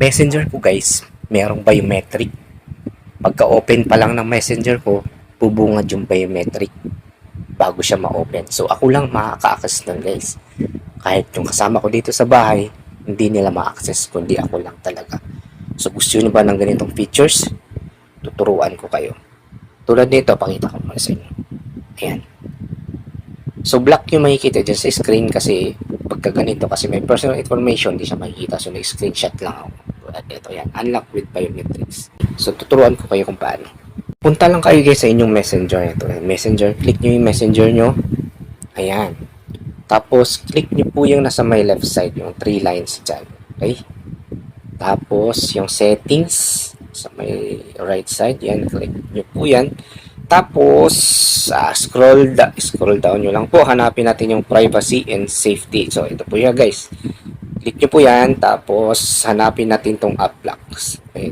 Messenger ko guys, merong biometric. Pagka-open pa lang ng messenger ko, bubungad yung biometric bago siya ma-open. So ako lang makaka-access nun guys. Kahit yung kasama ko dito sa bahay, hindi nila ma-access kundi ako lang talaga. So gusto nyo ba ng ganitong features? Tuturuan ko kayo. Tulad nito, pakita ko muna sa inyo. Ayan. So black yung makikita dyan sa screen kasi pagka ganito kasi may personal information, di siya makikita. So nag-screenshot lang ako. Ito yan, unlock with biometrics. So tuturuan ko kayo kung paano. Punta lang kayo guys sa inyong messenger. Ito, messenger. Click nyo yung messenger nyo. Ayan. Tapos click nyo po yung nasa may left side, yung 3 lines dyan. Okay? Tapos yung settings sa may right side, yan, click nyo po yan. Tapos scroll down nyo lang po, hanapin natin yung privacy and safety. So ito po yan guys, click nyo po yan, tapos hanapin natin tong app locks. Okay.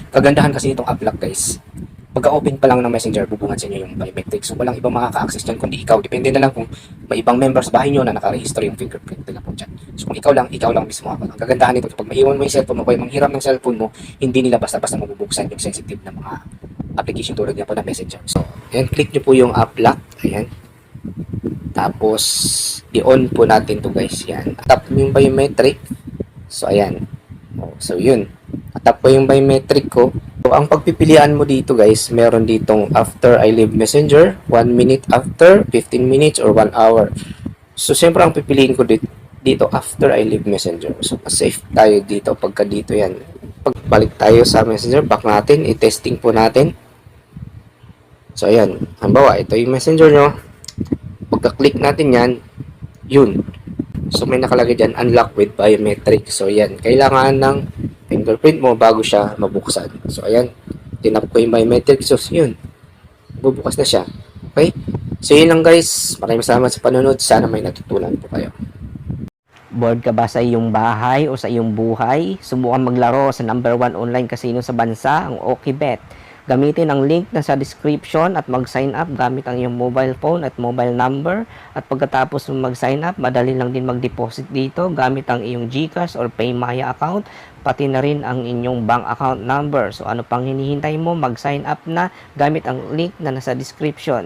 Kagandahan kasi itong app lock guys, pagka-open pa lang ng messenger, bubungad sa inyo yung biometrics. So walang ibang makaka-access dyan kundi ikaw. Depende na lang kung may ibang members sa bahay nyo na naka-register yung fingerprint nila po dyan. So kung ikaw lang mismo ako. Ang kagandahan nito, kapag maiwan mo yung cellphone mo, kaya manghiram ng cellphone mo, hindi nila basta-basta mabubuksan yung sensitive na mga application tulad niya po na messenger. So, ayan, click nyo po yung app lock. Ayan. Tapos, i-on po natin to guys. Yan. Tap mo yung biometric. So, ayan. So, yun. Tap po yung biometric ko. So, ang pagpipilian mo dito guys, meron ditong after I leave messenger, 1 minute after, 15 minutes, or 1 hour. So, siyempre ang pipiliin ko dito after I leave messenger. So, safe tayo dito pagka dito yan. Pagbalik tayo sa messenger, back natin, i-testing po natin. So, ayan. Halimbawa, ito yung messenger nyo. Pagka-click natin yan, yun. So, may nakalagay dyan, unlock with biometric. So, ayan. Kailangan ng fingerprint mo bago siya mabuksan. So, ayan. Tinap ko yung biometric. So, yun. Bubukas na siya. Okay? So, yun lang guys. Maraming salamat sa panonood. Sana may natutunan po kayo. Bored ka ba sa iyong bahay o sa iyong buhay? Subukan maglaro sa #1 online casino sa bansa, ang OkBet. Gamitin ang link na sa description at mag-sign up gamit ang iyong mobile phone at mobile number. At pagkatapos mag-sign up, madali lang din mag-deposit dito gamit ang iyong GCash or PayMaya account, pati na rin ang inyong bank account number. So ano pang hinihintay mo? Mag-sign up na gamit ang link na nasa description.